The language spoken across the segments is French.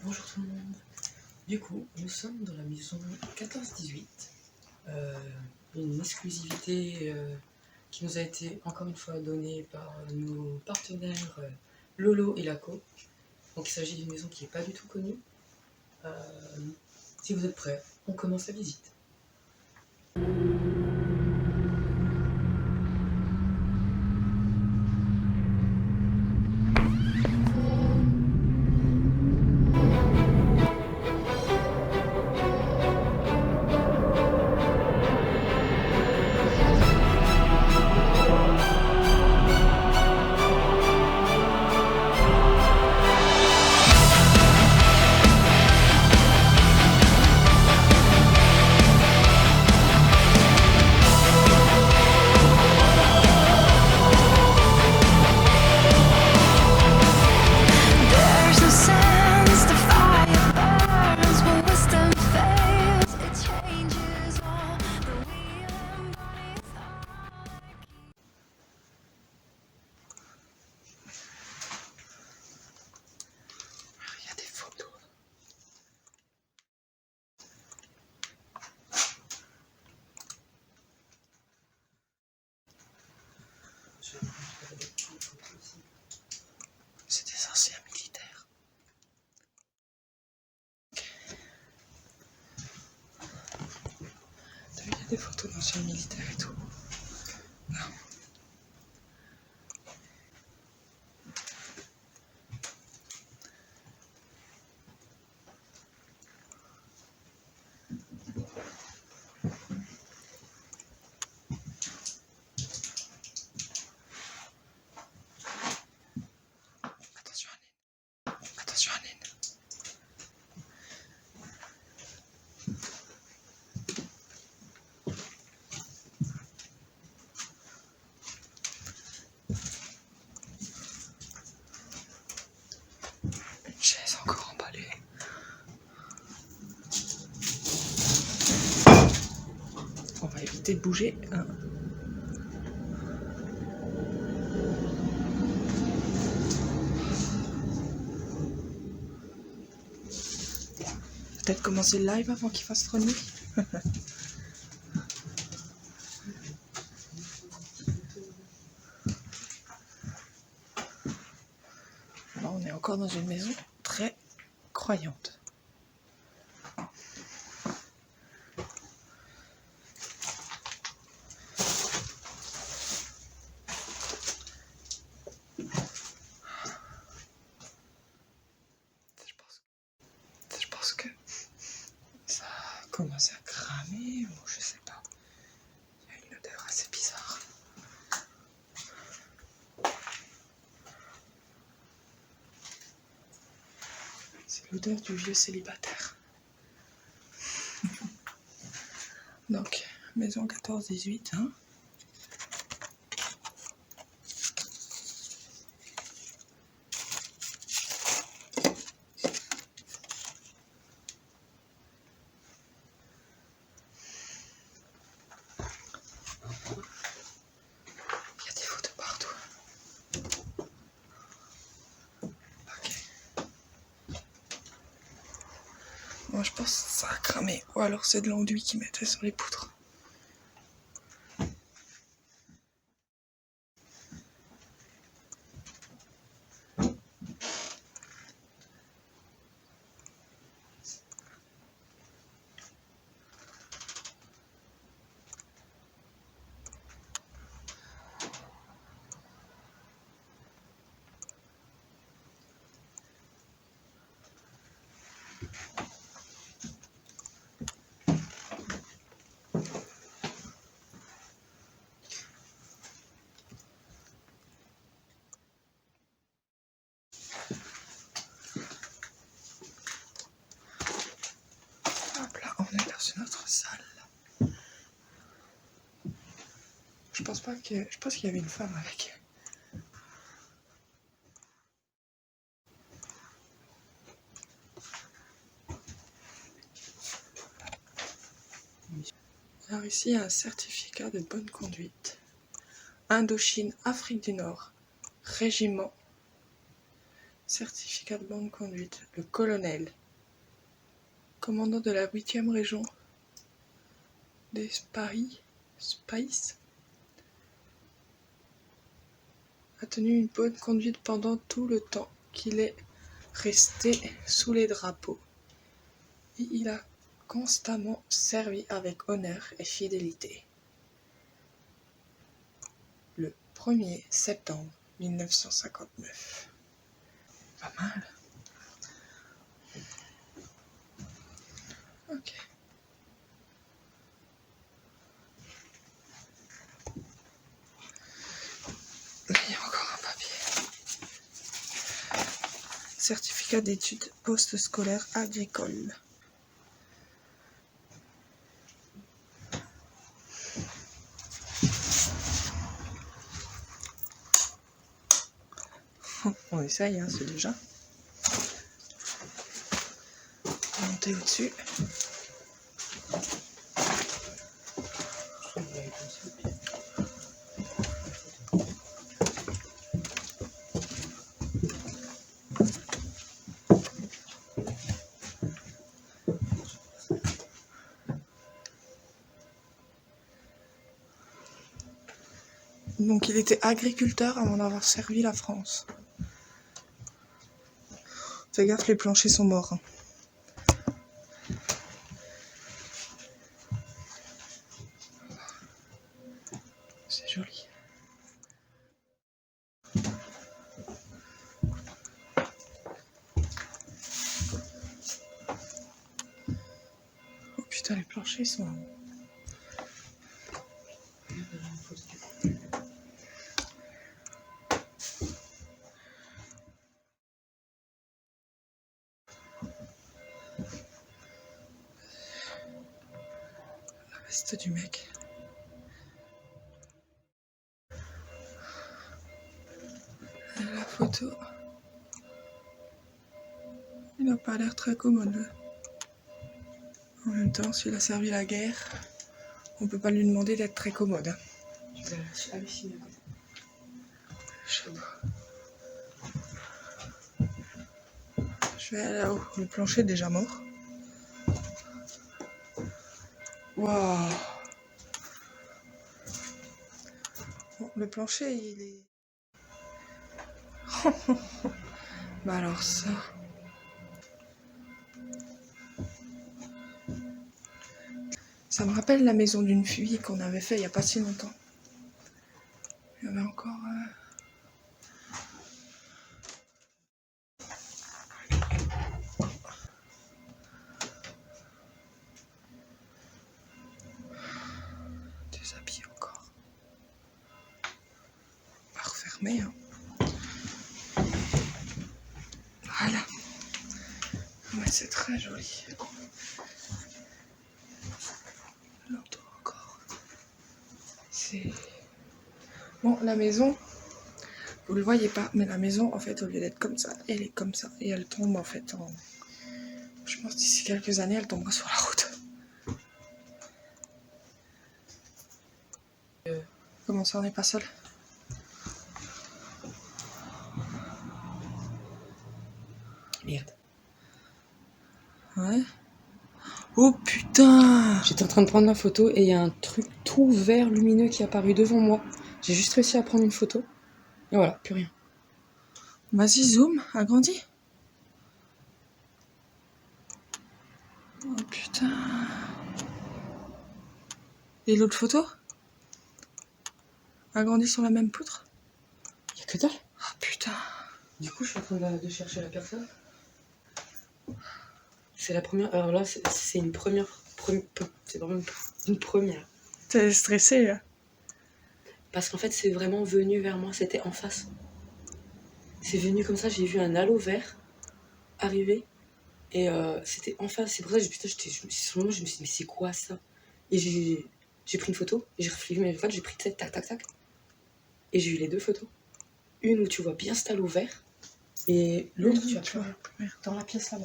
Bonjour tout le monde. Du coup, nous sommes dans la maison 14-18. Une exclusivité qui nous a été encore une fois donnée par nos partenaires Lolo et Laco. Donc il s'agit d'une maison qui n'est pas du tout connue. Si vous êtes prêts, on commence la visite. C'est des anciens militaires. T'as vu, il y a des photos d'anciens militaires et tout. Non. Attention Anine. Attention Anine. Une chaise encore emballée. On va éviter de bouger. Peut-être commencer le live avant qu'il fasse trop nuit. Là, on est encore dans une maison très croyante. Je pense que ça a commencé à cramer ou je sais pas. Il y a une odeur assez bizarre. C'est l'odeur du vieux célibataire. Donc, maison 14-18, hein. Il y a des photos partout. Ok. Moi, je pense que ça a cramé. Ou alors c'est de l'enduit qu'ils mettaient sur les poutres. Hop là, on est dans une autre salle. Je pense qu'il y avait une femme avec. Alors ici, il y a un certificat de bonne conduite. Indochine, Afrique du Nord, régiment Certificat de bonne conduite. Le colonel, commandant de la 8e région des Spice, a tenu une bonne conduite pendant tout le temps qu'il est resté sous les drapeaux. Et il a constamment servi avec honneur et fidélité. Le 1er septembre 1959. Pas mal. Ok. Là, il y a encore un papier. Certificat d'études post-scolaires agricoles. On essaye, hein, c'est déjà. Monter au-dessus. Donc il était agriculteur avant d'avoir servi la France. Fais gaffe, les planchers sont morts. Hein. C'est joli. Oh putain, les planchers sont... La veste du mec. La photo. Il n'a pas l'air très commode. En même temps, s'il a servi la guerre, on peut pas lui demander d'être très commode. Hein. Tu vas halluciner. Je sais pas. Je vais aller là-haut. Le plancher est déjà mort. Waouh. Bon, le plancher, il est... Bah alors ça... Ça me rappelle la maison d'une fille qu'on avait fait il n'y a pas si longtemps. Il y avait encore... des habits encore. On va refermer. Hein. Voilà. Mais c'est très joli. L'autre encore. C'est... Bon, la maison, vous le voyez pas, mais la maison, en fait, au lieu d'être comme ça, elle est comme ça. Et elle tombe, en fait, en... Je pense d'ici quelques années, elle tombera sur la route. Comment ça, on n'est pas seul? Merde. Ouais. Oh putain! J'étais en train de prendre la photo et il y a un truc tout vert lumineux qui est apparu devant moi. J'ai juste réussi à prendre une photo. Et voilà, plus rien. Vas-y, zoom, agrandis. Oh putain. Et l'autre photo? Agrandis sur la même poutre? Y'a que dalle. Oh putain. Du coup, je suis en train de chercher la personne. C'est la première. Alors là, c'est une première. C'est vraiment une première. T'es stressé là? Parce qu'en fait, c'est vraiment venu vers moi. C'était en face. C'est venu comme ça. J'ai vu un halo vert arriver. Et c'était en face. C'est pour ça que sur le moment, je me suis dit, mais c'est quoi ça? Et j'ai pris une photo. Et j'ai réfléchi, mais en fait, j'ai pris tac, tac, tac. Et j'ai eu les deux photos. Une où tu vois bien cet halo vert. Et l'autre, tu vois dans la pièce là-bas.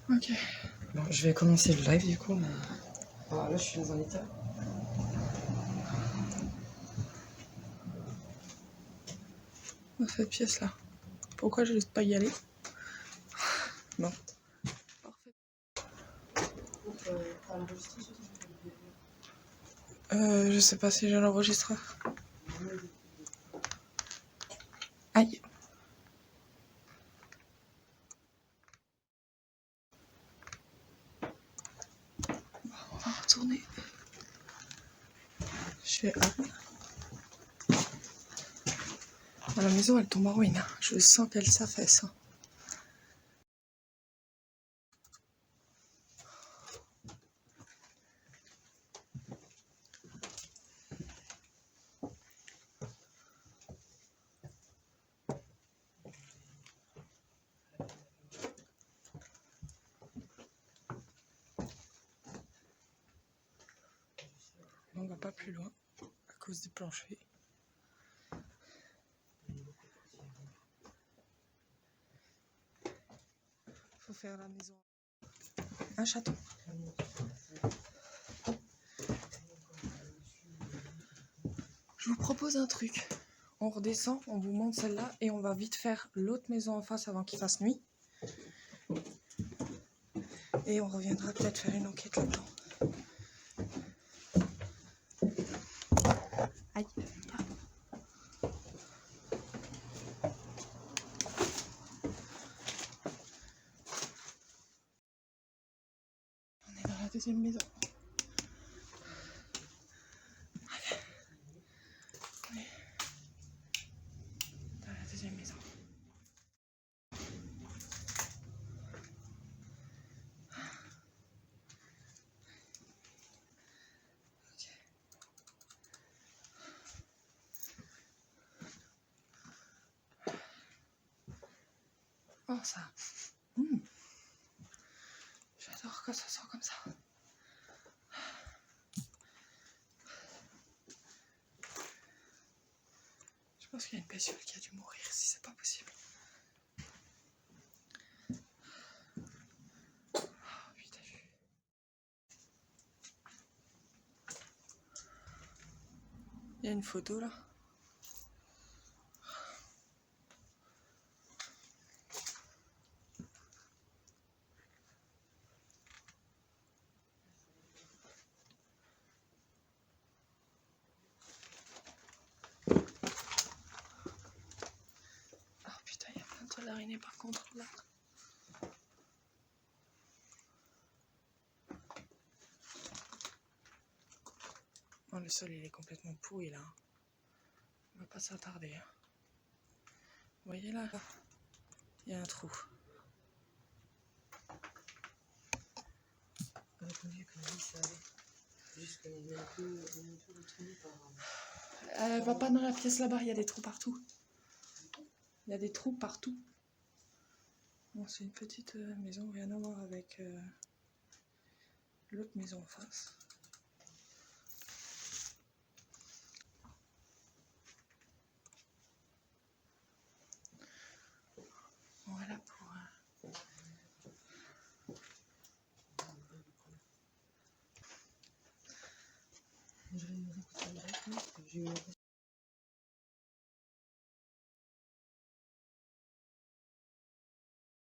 Ok. Bon, je vais commencer le live du coup. Mais... Voilà, là, je suis dans un état. dans cette pièce-là. Pourquoi je n'ose pas y aller? Non. Parfait. Je sais pas si j'ai l'enregistreur. Aïe. On va retourner. Chez Anne. La maison, elle tombe en ruine. Je sens qu'elle s'affaisse. On va pas plus loin à cause du plancher. Faut faire la maison. Un chaton. Je vous propose un truc. On redescend, on vous montre celle-là et on va vite faire l'autre maison en face avant qu'il fasse nuit. Et on reviendra peut-être faire une enquête là-dedans. Aïe. On est dans la deuxième maison. On est dans la deuxième maison. Oh ça. J'adore quand ça sort comme ça. Je pense qu'il y a une bestiole qui a dû mourir si c'est pas possible. Oh putain. Il y a une photo là. L'araignée par contre là. Oh, le sol il est complètement pourri là. On va pas s'attarder. Vous voyez là, il y a un trou. Elle va pas dans la pièce là-bas, il y a des trous partout. Il y a des trous partout. Bon, c'est une petite maison, rien à voir avec l'autre maison en face. Voilà pour... Je vais nous écouter le rythme. J'ai eu l'impression